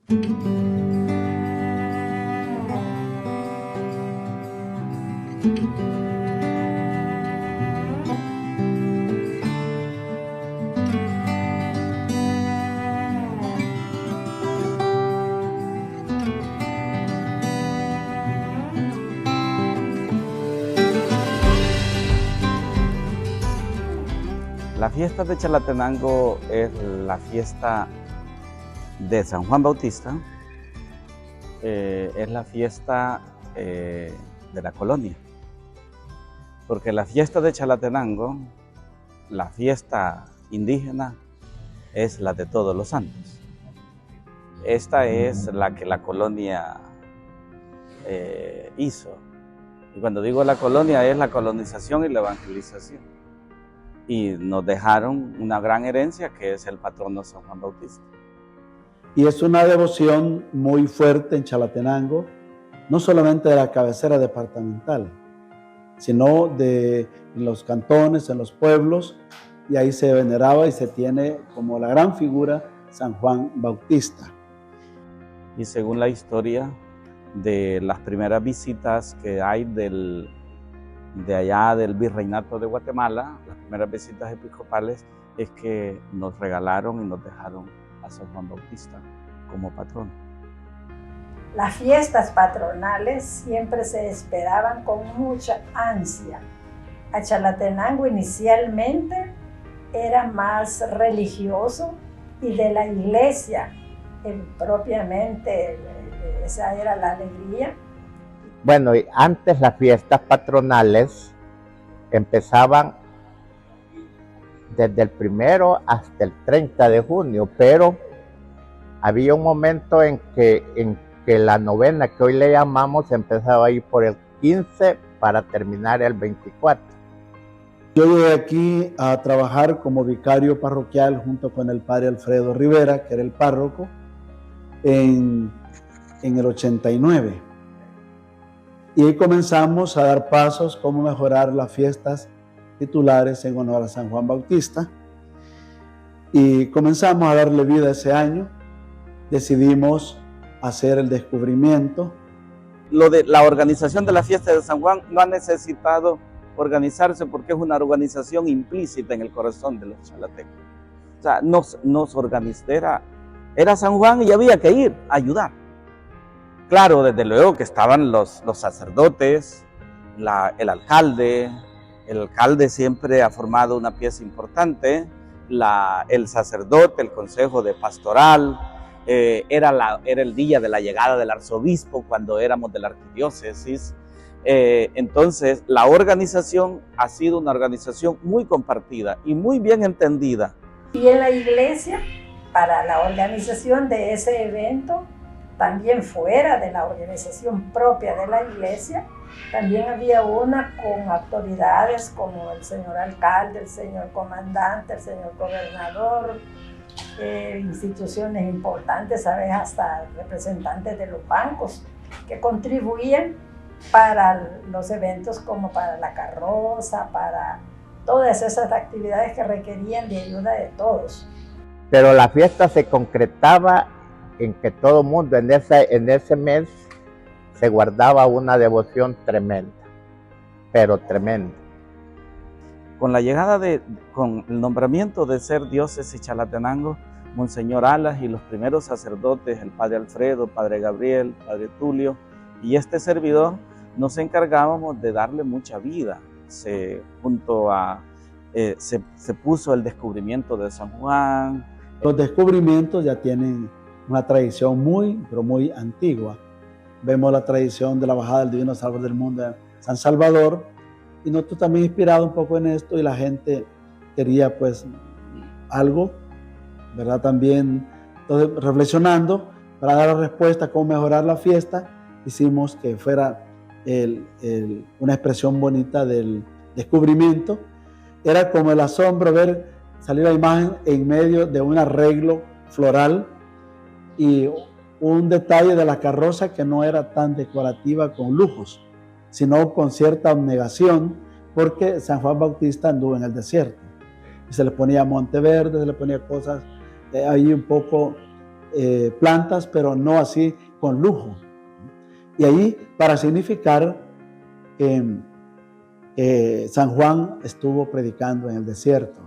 La fiesta de Chalatenango es la fiesta de San Juan Bautista, es la fiesta de la colonia, porque la fiesta de Chalatenango, la fiesta indígena, es la de Todos los Santos. Esta es la que la colonia hizo. Y cuando digo la colonia, es la colonización y la evangelización. Y nos dejaron una gran herencia que es el patrono San Juan Bautista. Y es una devoción muy fuerte en Chalatenango, no solamente de la cabecera departamental, sino de los cantones, en los pueblos, y ahí se veneraba y se tiene como la gran figura San Juan Bautista. Y según la historia de las primeras visitas que hay de allá del Virreinato de Guatemala, las primeras visitas episcopales, es que nos regalaron y nos dejaron a San Juan Bautista como patrono. Las fiestas patronales siempre se esperaban con mucha ansia. A Chalatenango inicialmente era más religioso y de la iglesia propiamente, esa era la alegría. Bueno, y antes las fiestas patronales empezaban desde el 1 hasta el 30 de junio, pero había un momento en que la novena, que hoy le llamamos, empezaba ahí por el 15 para terminar el 24. Yo llegué aquí a trabajar como vicario parroquial junto con el padre Alfredo Rivera, que era el párroco, en el 89. Y ahí comenzamos a dar pasos cómo mejorar las fiestas titulares en honor a San Juan Bautista. Y comenzamos a darle vida ese año. Decidimos hacer el descubrimiento. Lo de la organización de la fiesta de San Juan no ha necesitado organizarse porque es una organización implícita en el corazón de los chalatecos. O sea, era San Juan y había que ir a ayudar. Claro, desde luego que estaban los sacerdotes, el alcalde. El alcalde siempre ha formado una pieza importante, el sacerdote, el consejo de pastoral. Era el día de la llegada del arzobispo cuando éramos de la arquidiócesis. Entonces, la organización ha sido una organización muy compartida y muy bien entendida. Y en la iglesia, para la organización de ese evento, también fuera de la organización propia de la iglesia, también había una con autoridades como el señor alcalde, el señor comandante, el señor gobernador, instituciones importantes, ¿sabes? Hasta representantes de los bancos que contribuían para los eventos como para la carroza, para todas esas actividades que requerían de ayuda de todos. Pero la fiesta se concretaba en que todo el mundo en ese mes se guardaba una devoción tremenda, pero tremenda. Con la llegada con el nombramiento de ser diócesis Chalatenango, Monseñor Alas y los primeros sacerdotes, el padre Alfredo, padre Gabriel, padre Tulio y este servidor, nos encargábamos de darle mucha vida. Se puso el descubrimiento de San Juan. Los descubrimientos ya tienen una tradición pero muy antigua. Vemos la tradición de la bajada del Divino Salvador del mundo en San Salvador, y nosotros también inspirados un poco en esto, y la gente quería pues algo, ¿verdad? También, entonces, reflexionando para dar la respuesta a cómo mejorar la fiesta, hicimos que fuera una expresión bonita del descubrimiento. Era como el asombro ver salir la imagen en medio de un arreglo floral y un detalle de la carroza que no era tan decorativa con lujos, sino con cierta abnegación, porque San Juan Bautista anduvo en el desierto. Y se le ponía monte verde, se le ponía cosas ahí un poco plantas, pero no así con lujo. Y ahí, para significar que San Juan estuvo predicando en el desierto.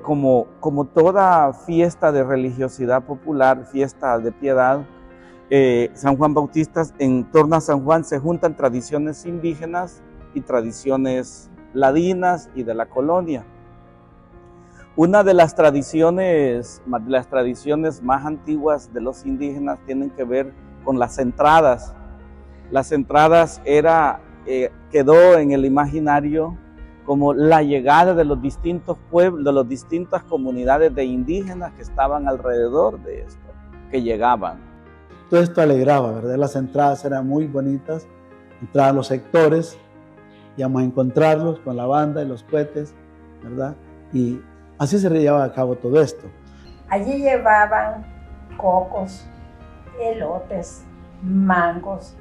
Como toda fiesta de religiosidad popular, fiesta de piedad, San Juan Bautista, en torno a San Juan se juntan tradiciones indígenas y tradiciones ladinas y de la colonia. Una de las tradiciones más antiguas de los indígenas tienen que ver con las entradas. Las entradas quedó en el imaginario como la llegada de los distintos pueblos, de las distintas comunidades de indígenas que estaban alrededor de esto, que llegaban. Todo esto alegraba, ¿verdad? Las entradas eran muy bonitas, entraban los sectores, íbamos a encontrarlos con la banda y los cohetes, ¿verdad? Y así se llevaba a cabo todo esto. Allí llevaban cocos, elotes, mangos,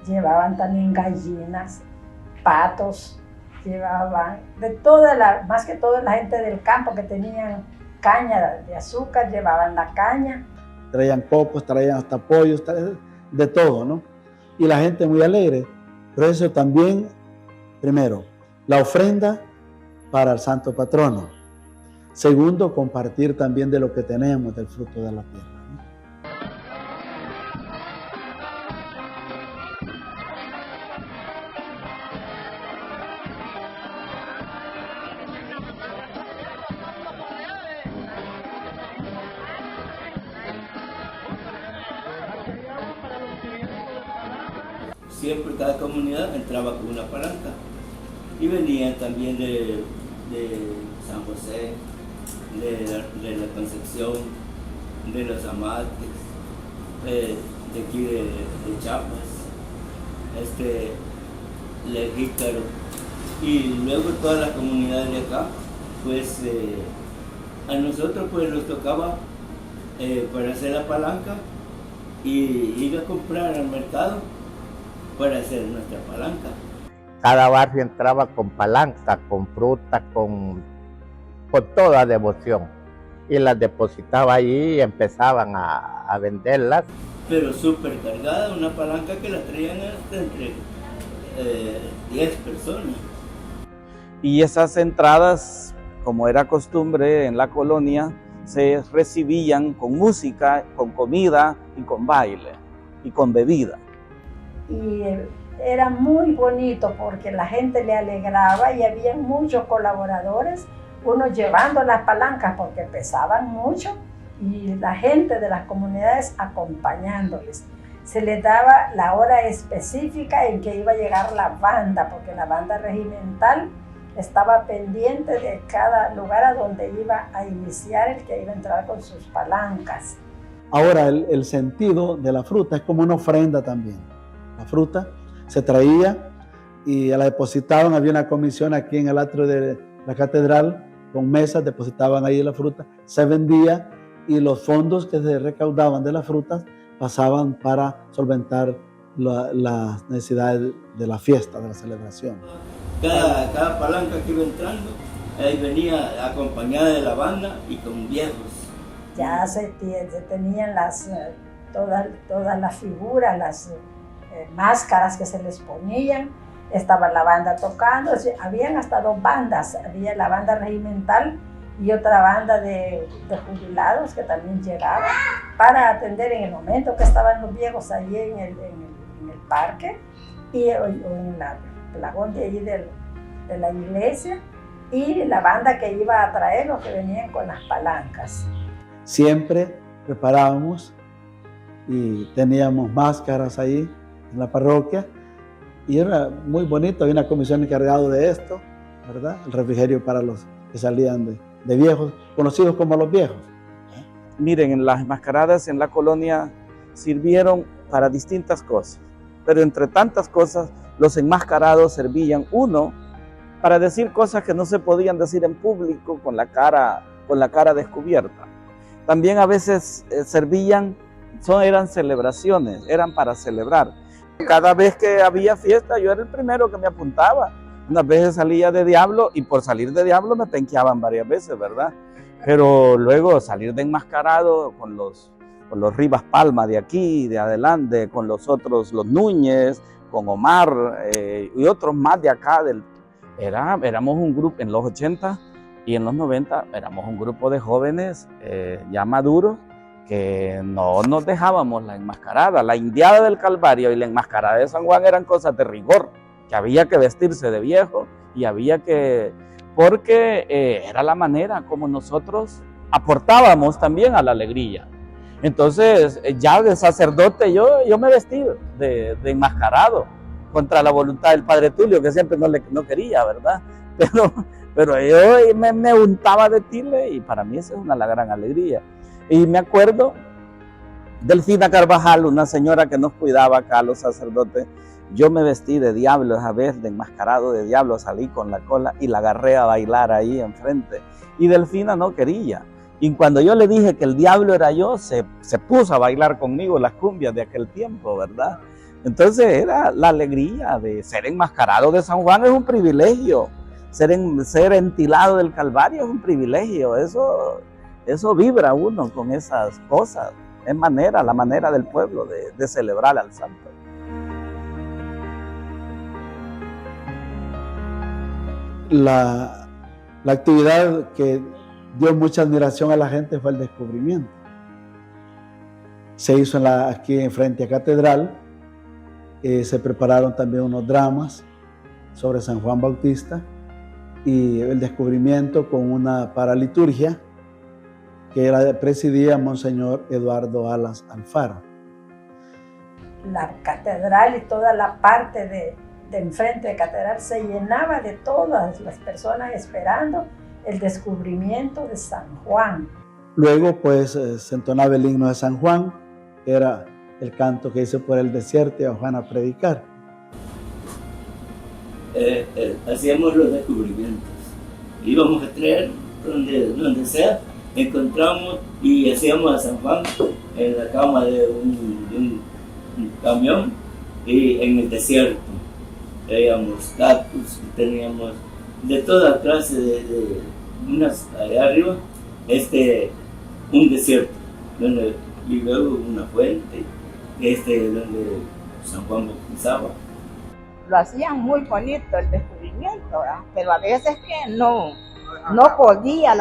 llevaban también gallinas, patos, llevaban de más que todo la gente del campo que tenían caña de azúcar, llevaban la caña. Traían cocos, traían hasta pollos, de todo, ¿no? Y la gente muy alegre. Pero eso también, primero, la ofrenda para el santo patrono. Segundo, compartir también de lo que tenemos, del fruto de la tierra, ¿no? Siempre cada comunidad entraba con una palanca y venían también de San José, de la Concepción, de los Amates, de aquí de Chiapas, de Jícaro, y luego todas las comunidades de acá, pues a nosotros pues nos tocaba para hacer la palanca y ir a comprar al mercado para hacer nuestra palanca. Cada barrio entraba con palanca, con fruta, con toda devoción. Y las depositaba allí y empezaban a venderlas. Pero súper cargada, una palanca que la traían entre 10 personas. Y esas entradas, como era costumbre en la colonia, se recibían con música, con comida y con baile y con bebida. Y era muy bonito porque la gente le alegraba y había muchos colaboradores, unos llevando las palancas porque pesaban mucho y la gente de las comunidades acompañándoles. Se les daba la hora específica en que iba a llegar la banda, porque la banda regimental estaba pendiente de cada lugar a donde iba a iniciar el que iba a entrar con sus palancas. Ahora el sentido de la fruta es como una ofrenda también. La fruta se traía y la depositaban, había una comisión aquí en el atrio de la catedral con mesas, depositaban ahí la fruta, se vendía y los fondos que se recaudaban de las frutas pasaban para solventar las necesidades de la fiesta, de la celebración. Cada palanca que iba entrando, ahí venía acompañada de la banda y con viejos. Ya se tenían todas las figuras, las máscaras que se les ponían, estaba la banda tocando, habían hasta dos bandas, había la banda regimental y otra banda de jubilados que también llegaba para atender en el momento que estaban los viejos allí en el parque o en el plagón de allí de la iglesia, y la banda que iba a traer los que venían con las palancas. Siempre preparábamos y teníamos máscaras ahí en la parroquia y era muy bonito, había una comisión encargada de esto, ¿verdad? El refrigerio para los que salían de viejos, conocidos como los viejos. Miren, las mascaradas en la colonia sirvieron para distintas cosas, pero entre tantas cosas, los enmascarados servían, uno, para decir cosas que no se podían decir en público con la cara descubierta. También a veces eran celebraciones, eran para celebrar. Cada vez que había fiesta, yo era el primero que me apuntaba. Unas veces salía de diablo y por salir de diablo me penqueaban varias veces, ¿verdad? Pero luego salir de enmascarado con los Rivas Palma de aquí, de adelante, con los otros, los Núñez, con Omar y otros más de acá. Éramos un grupo en los 80 y en los 90, éramos un grupo de jóvenes ya maduros que no nos dejábamos la enmascarada. La indiada del Calvario y la enmascarada de San Juan eran cosas de rigor, que había que vestirse de viejo y había que... porque era la manera como nosotros aportábamos también a la alegría. Entonces, ya de sacerdote yo me vestí de enmascarado contra la voluntad del Padre Tulio, que siempre no quería, ¿verdad? Pero yo me untaba de tile y para mí esa es la gran alegría. Y me acuerdo Delfina Carvajal, una señora que nos cuidaba acá, los sacerdotes. Yo me vestí de diablo esa vez, de enmascarado de diablo, salí con la cola y la agarré a bailar ahí enfrente. Y Delfina no quería. Y cuando yo le dije que el diablo era yo, se puso a bailar conmigo las cumbias de aquel tiempo, ¿verdad? Entonces era la alegría de ser enmascarado de San Juan, es un privilegio. Ser entilado del Calvario es un privilegio. Eso vibra uno con esas cosas. Es la manera del pueblo de celebrar al santo. La actividad que dio mucha admiración a la gente fue el descubrimiento. Se hizo aquí frente a Catedral, se prepararon también unos dramas sobre San Juan Bautista y el descubrimiento con una paraliturgia que presidía Monseñor Eduardo Alas Alfaro. La catedral y toda la parte de enfrente de catedral se llenaba de todas las personas esperando el descubrimiento de San Juan. Luego pues se entonaba el himno de San Juan, que era el canto que hizo por el desierto y a Juan a predicar. Hacíamos los descubrimientos, íbamos a traer donde sea, encontramos y hacíamos a San Juan en la cama de un camión y en el desierto. Teníamos cactus, teníamos de toda clase de unas allá arriba, un desierto, y luego una fuente, donde San Juan bautizaba. Lo hacían muy bonito el descubrimiento, ¿verdad? Pero a veces que no podía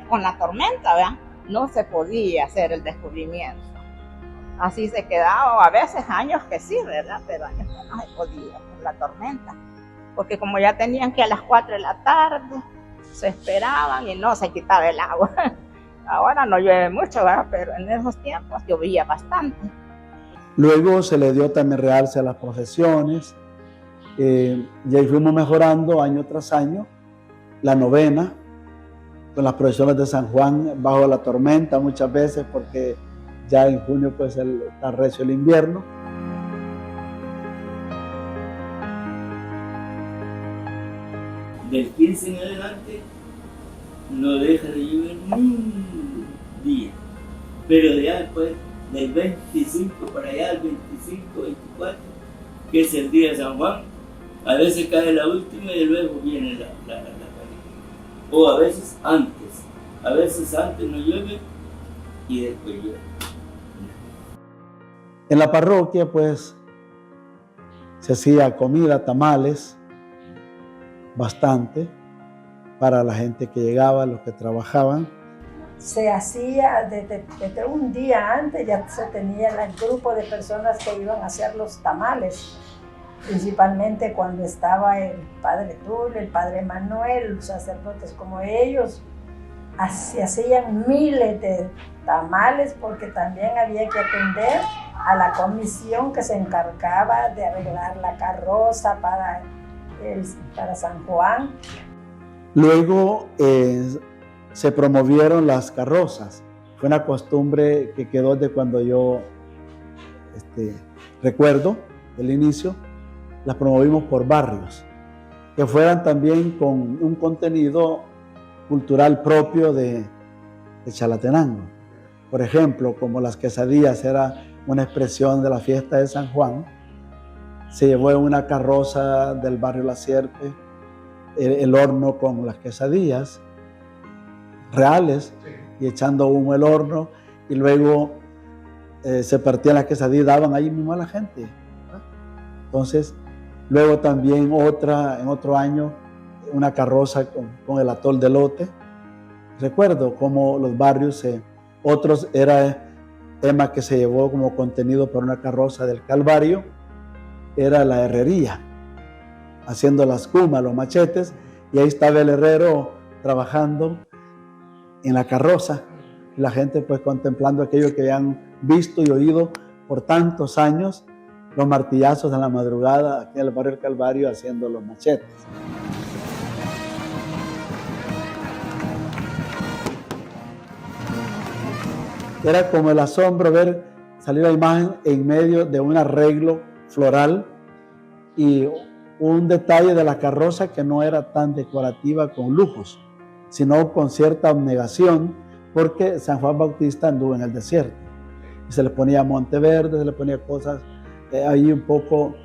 con la tormenta, ¿verdad? No se podía hacer el descubrimiento. Así se quedaba, a veces años que sí, ¿verdad? Pero años que no se podía por la tormenta. Porque como ya tenían que a las 4 de la tarde, se esperaban y no se quitaba el agua. Ahora no llueve mucho, ¿verdad? Pero en esos tiempos llovía bastante. Luego se le dio también realce a las procesiones, y ahí fuimos mejorando año tras año. La novena, con las procesiones de San Juan bajo la tormenta muchas veces, porque ya en junio pues está recio el invierno. Del 15 en adelante no deja de llover ni un día, pero ya después del 25 para allá, el 25, 24, que es el día de San Juan, a veces cae la última y luego viene la o a veces antes no llueve y después llueve. En la parroquia pues se hacía comida, tamales, bastante para la gente que llegaba, los que trabajaban. Se hacía desde un día antes, ya se tenía el grupo de personas que iban a hacer los tamales, principalmente cuando estaba el Padre Tulio, el Padre Manuel, los sacerdotes como ellos. Se hacían miles de tamales porque también había que atender a la comisión que se encargaba de arreglar la carroza para San Juan. Luego se promovieron las carrozas. Fue una costumbre que quedó de cuando yo recuerdo del inicio. Las promovimos por barrios, que fueran también con un contenido cultural propio de Chalatenango. Por ejemplo, como las quesadillas era una expresión de la fiesta de San Juan, se llevó en una carroza del barrio La Sierpe el horno con las quesadillas. reales y echando humo el horno, y luego se partían las quesadillas, daban ahí mismo a la gente. Entonces, luego también en otro año, una carroza con el atol de elote. Recuerdo cómo los barrios, otros era tema que se llevó como contenido para una carroza del Calvario, era la herrería, haciendo las cumas, los machetes, y ahí estaba el herrero trabajando en la carroza, y la gente pues contemplando aquello que habían visto y oído por tantos años, los martillazos en la madrugada aquí en el barrio del Calvario haciendo los machetes. Era como el asombro ver salir la imagen en medio de un arreglo floral y un detalle de la carroza que no era tan decorativa con lujos, sino con cierta abnegación, porque San Juan Bautista anduvo en el desierto. Y se le ponía monte verde, se le ponía cosas ahí un poco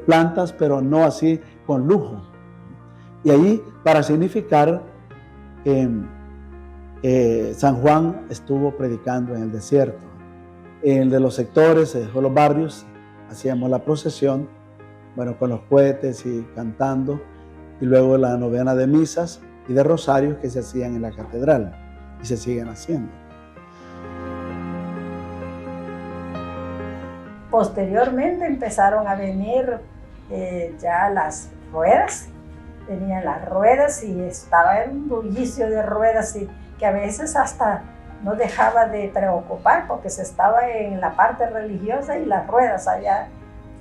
plantas, pero no así con lujo. Y ahí para significar que San Juan estuvo predicando en el desierto. En el de los sectores, de los barrios, hacíamos la procesión, bueno, con los cohetes y cantando, y luego la novena de misas y de rosarios que se hacían en la catedral y se siguen haciendo. Posteriormente empezaron a venir ya las ruedas, venían las ruedas y estaba un bullicio de ruedas y que a veces hasta no dejaba de preocupar porque se estaba en la parte religiosa y las ruedas allá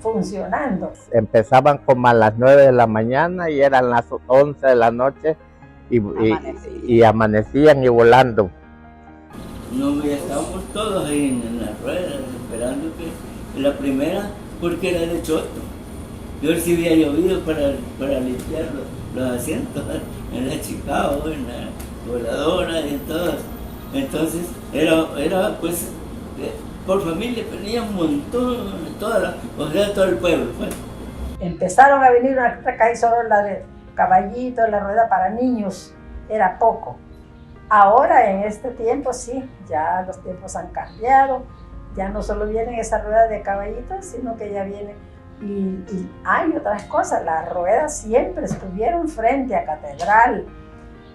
funcionando. Empezaban como a las 9 de la mañana y eran las 11 de la noche y amanecían y volando. No, ya estábamos todos ahí en las ruedas esperando que la primera, porque era de choto. Yo sí había llovido para limpiar los asientos en la Chicago, en la Voladora y en todas. Entonces era pues por familia venía un montón, todo el pueblo. Pues. Empezaron a venir una calle solo la de caballito, la rueda para niños, era poco. Ahora en este tiempo sí, ya los tiempos han cambiado, ya no solo vienen esas ruedas de caballitos, sino que ya vienen y hay otras cosas. Las ruedas siempre estuvieron frente a catedral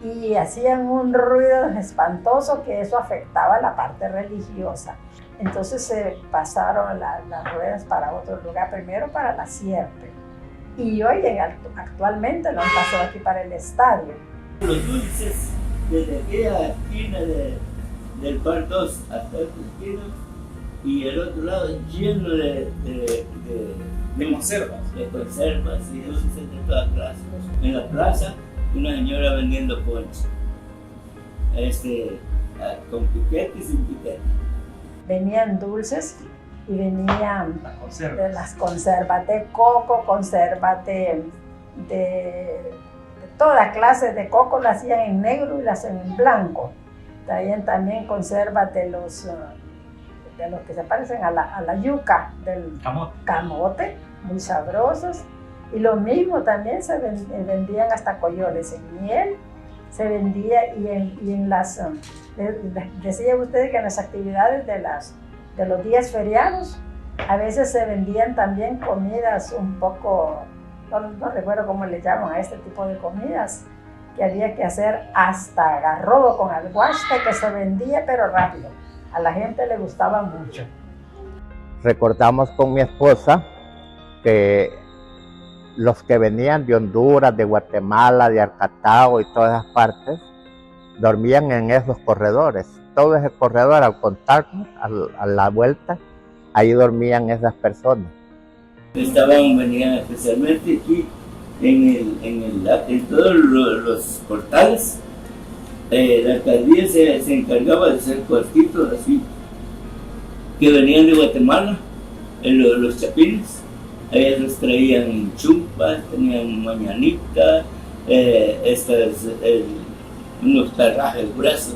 y hacían un ruido espantoso que eso afectaba la parte religiosa. Entonces se pasaron las ruedas para otro lugar, primero para la Sierpe. Y hoy actualmente lo han pasado aquí para el estadio. Los dulces desde aquella esquina del par 2 hasta esta esquina y el otro lado lleno de conservas. De conservas y dulces de todas clases. En la plaza una señora vendiendo ponche, con piquete y sin piquete. Venían dulces y venían las conservas de coco, conservas de toda clase de coco, las hacían en negro y las hacían en blanco. Traían también conservas de los que se parecen a la yuca, del camote, muy sabrosos. Y lo mismo también se vendían hasta coyoles en miel, se vendía y en las, decía usted que en las actividades de los días feriados, a veces se vendían también comidas un poco, no recuerdo cómo le llaman a este tipo de comidas, que había que hacer hasta garrobo con alguaste que se vendía pero rápido. A la gente le gustaba mucho. Recordamos con mi esposa que los que venían de Honduras, de Guatemala, de Arcatao y todas esas partes, dormían en esos corredores. Todo ese corredor, al contarnos, a la vuelta, ahí dormían esas personas. Venían especialmente aquí, en todos los portales. La alcaldía se encargaba de hacer cuartitos así, que venían de Guatemala, los chapines. Ellos los traían chumpas, tenían mañanitas, unos tarrajes gruesos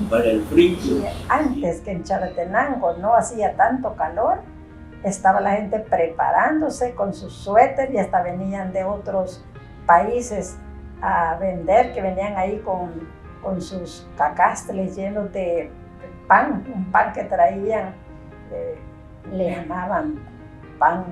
para el frío. Y antes que en Chalatenango no hacía tanto calor, estaba la gente preparándose con sus suéteres y hasta venían de otros países a vender, que venían ahí con sus cacastles llenos de pan, un pan que traían, le llamaban pan,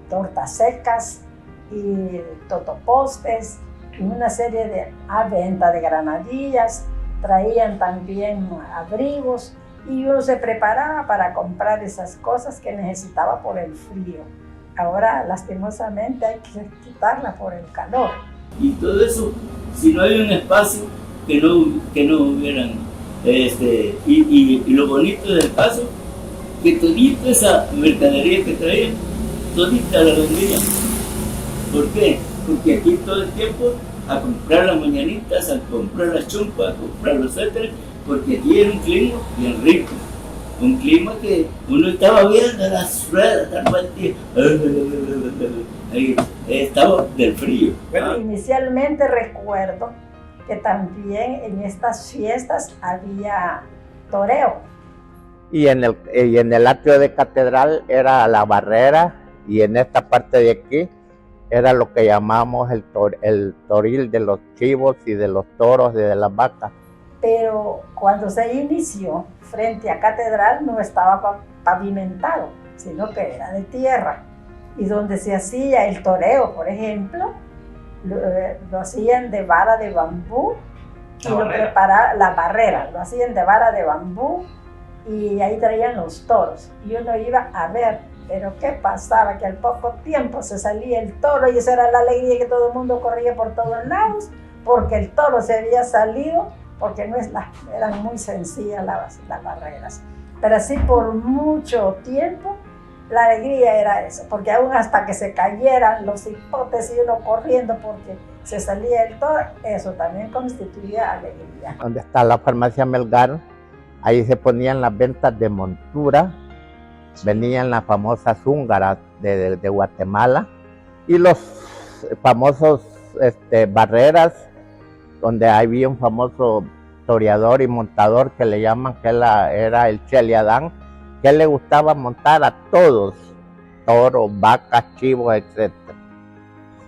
tortas secas y totopostes, y una serie de venta de granadillas, traían también abrigos, y uno se preparaba para comprar esas cosas que necesitaba por el frío. Ahora, lastimosamente, hay que quitarla por el calor. Y todo eso, si no hay un espacio, que no hubieran, y lo bonito del paso, que todita esa mercadería que traían, todita la vendían. ¿Por qué? Porque aquí todo el tiempo, a comprar las mañanitas, a comprar las chumpas, a comprar los suéteres, porque aquí era un clima bien rico. Un clima que uno estaba viendo las ruedas, ahí estaba del frío. Inicialmente recuerdo que también en estas fiestas había toreo. Y en el atrio de catedral era la barrera, y en esta parte de aquí era lo que llamamos el toril de los chivos y de los toros y de las vacas. Pero cuando se inició frente a catedral no estaba pavimentado, sino que era de tierra. Y donde se hacía el toreo, por ejemplo, lo hacían de vara de bambú, y lo preparaban, la barrera, lo hacían de vara de bambú, y ahí traían los toros. Y uno iba a ver, pero ¿qué pasaba? Que al poco tiempo se salía el toro, y esa era la alegría, que todo el mundo corría por todos lados, porque el toro se había salido, porque eran muy sencillas las barreras. Pero así por mucho tiempo, la alegría era eso, porque aún hasta que se cayeran los hipotes y uno corriendo porque se salía el toro, eso también constituía alegría. Donde está la farmacia Melgar, ahí se ponían las ventas de montura, venían las famosas húngaras de Guatemala, y los famosos barreras, donde había un famoso toreador y montador que le llaman, que era el Cheliadán, que le gustaba montar a todos, toros, vacas, chivos, etc.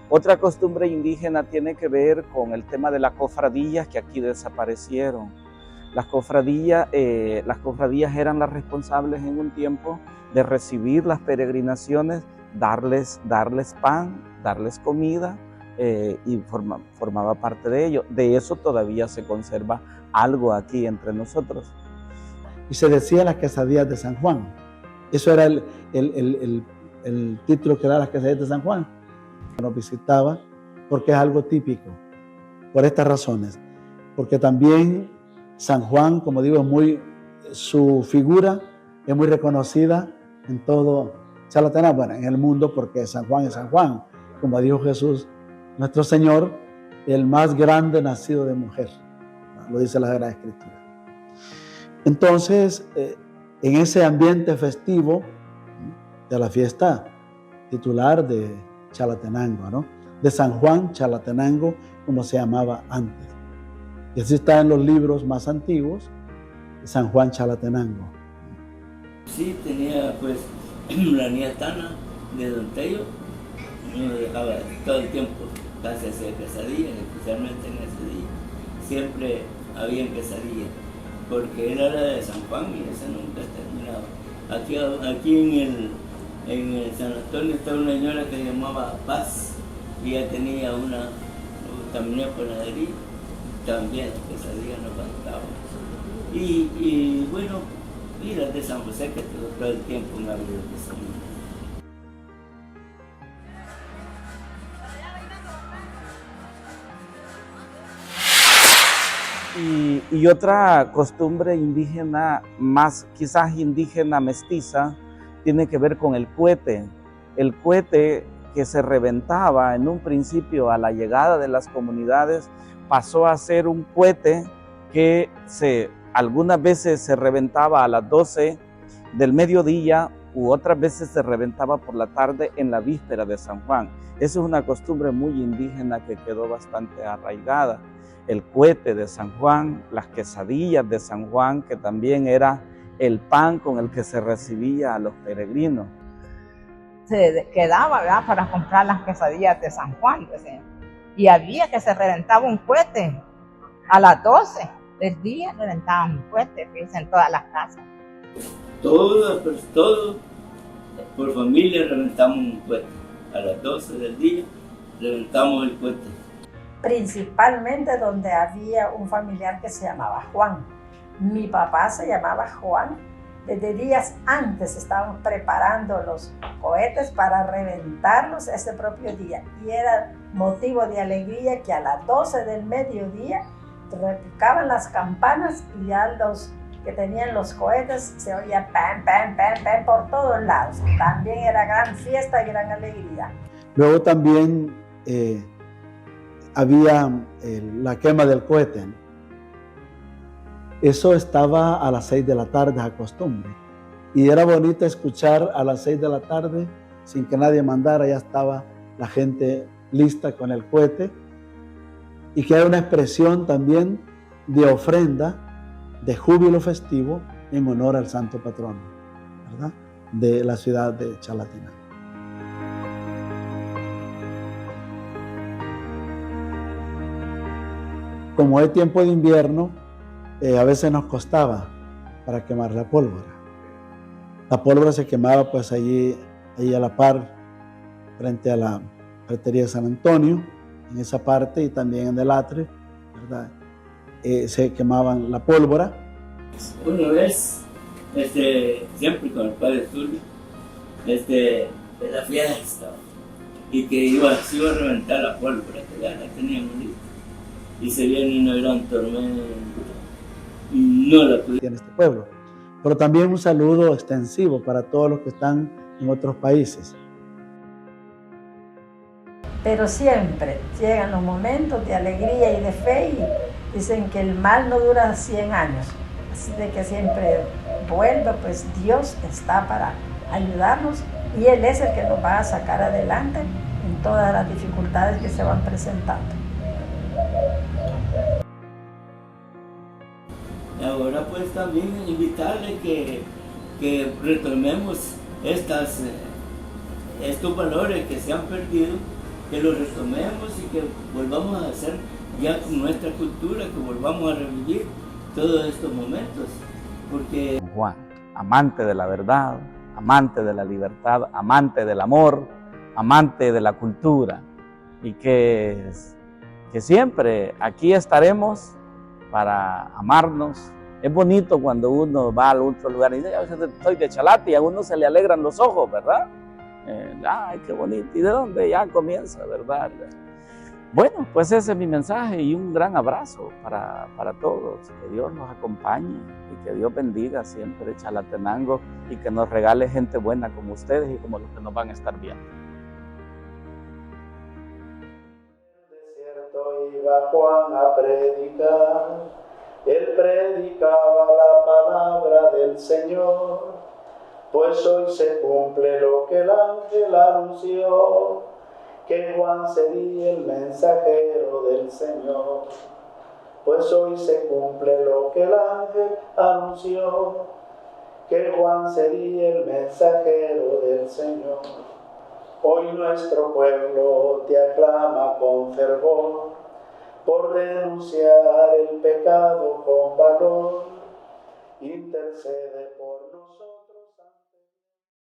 Otra costumbre indígena tiene que ver con el tema de las cofradías que aquí desaparecieron. Las cofradías eran las responsables en un tiempo de recibir las peregrinaciones, darles pan, darles comida, y formaba parte de ello. De eso todavía se conserva algo aquí entre nosotros. Y se decía las quesadillas de San Juan. Eso era el título que era las quesadillas de San Juan. Nos visitaba porque es algo típico, por estas razones. Porque también San Juan, como digo, su figura es muy reconocida en todo Chalatenango, bueno, en el mundo, porque San Juan es San Juan. Como dijo Jesús, nuestro Señor, el más grande nacido de mujer, lo dice la Sagrada Escritura. Entonces, en ese ambiente festivo de la fiesta titular de Chalatenango, ¿no? De San Juan Chalatenango, como se llamaba antes. Y así está en los libros más antiguos, San Juan Chalatenango. Sí, tenía pues la nietana de Don Tello, no dejaba todo el tiempo casi hacer quesadillas, especialmente en ese día. Siempre había quesadillas, porque era la de San Juan y esa nunca terminaba. Aquí en el San Antonio está una señora que se llamaba Paz, y ella tenía también panadería, también quesadillas no faltaban. Y bueno, y las de San José, que todo el tiempo han habido quesadillas. Y otra costumbre indígena, más quizás indígena mestiza, tiene que ver con el cohete. El cohete que se reventaba en un principio a la llegada de las comunidades pasó a ser un cohete que algunas veces se reventaba a las 12 del mediodía, u otras veces se reventaba por la tarde en la víspera de San Juan. Esa es una costumbre muy indígena que quedó bastante arraigada. El cohete de San Juan, las quesadillas de San Juan, que también era el pan con el que se recibía a los peregrinos. Se quedaba, ¿verdad?, para comprar las quesadillas de San Juan, pues, y había que se reventaba un cohete A las 12 del día reventaban cohetes, fíjense, en todas las casas. Todo por familia reventamos un cohete. A las 12 del día reventamos el cohete. Principalmente donde había un familiar que se llamaba Juan. Mi papá se llamaba Juan. Desde días antes estaban preparando los cohetes para reventarlos ese propio día. Y era motivo de alegría que a las 12 del mediodía repicaban las campanas y ya los que tenían los cohetes se oía pam, pam, pam, pam por todos lados. También era gran fiesta y gran alegría. Luego también había la quema del cohete. Eso estaba a las 6 de la tarde a costumbre. Y era bonito escuchar a las 6 de la tarde, sin que nadie mandara, ya estaba la gente lista con el cohete. Y que hay una expresión también de ofrenda, de júbilo festivo en honor al santo patrono, ¿verdad?, de la ciudad de Chalatenango. Como es tiempo de invierno, a veces nos costaba para quemar la pólvora. La pólvora se quemaba pues allí a la par, frente a la ferretería de San Antonio, en esa parte, y también en el atrio, ¿verdad? Se quemaban la pólvora. Una vez, siempre con el padre Tulio, de la fiesta, y que se iba a reventar la pólvora, que ya la teníamos lista, y se viene una gran tormenta, y no la pudimos. En este pueblo. Pero también un saludo extensivo para todos los que están en otros países. Pero siempre llegan los momentos de alegría y de fe y dicen que el mal no dura 100 años. Así de que siempre vuelve, pues Dios está para ayudarnos y Él es el que nos va a sacar adelante en todas las dificultades que se van presentando. Ahora pues también invitarle que retomemos estos valores que se han perdido, que los retomemos y que volvamos a hacer ya con nuestra cultura, que volvamos a revivir todos estos momentos. Porque Juan, amante de la verdad, amante de la libertad, amante del amor, amante de la cultura, y que siempre aquí estaremos para amarnos. Es bonito cuando uno va a otro lugar y dice, yo soy de Chalate, y a uno se le alegran los ojos, ¿verdad? Ay, qué bonito. ¿Y de dónde ya comienza, verdad? Bueno, pues ese es mi mensaje y un gran abrazo para todos. Que Dios nos acompañe y que Dios bendiga siempre Chalatenango y que nos regale gente buena como ustedes y como los que nos van a estar viendo. Iba Juan a predicar, él predicaba la palabra del Señor, pues hoy se cumple lo que el ángel anunció, que Juan sería el mensajero del Señor. Pues hoy se cumple lo que el ángel anunció, que Juan sería el mensajero del Señor. Hoy nuestro pueblo te aclama con fervor, por denunciar el pecado con valor, intercede por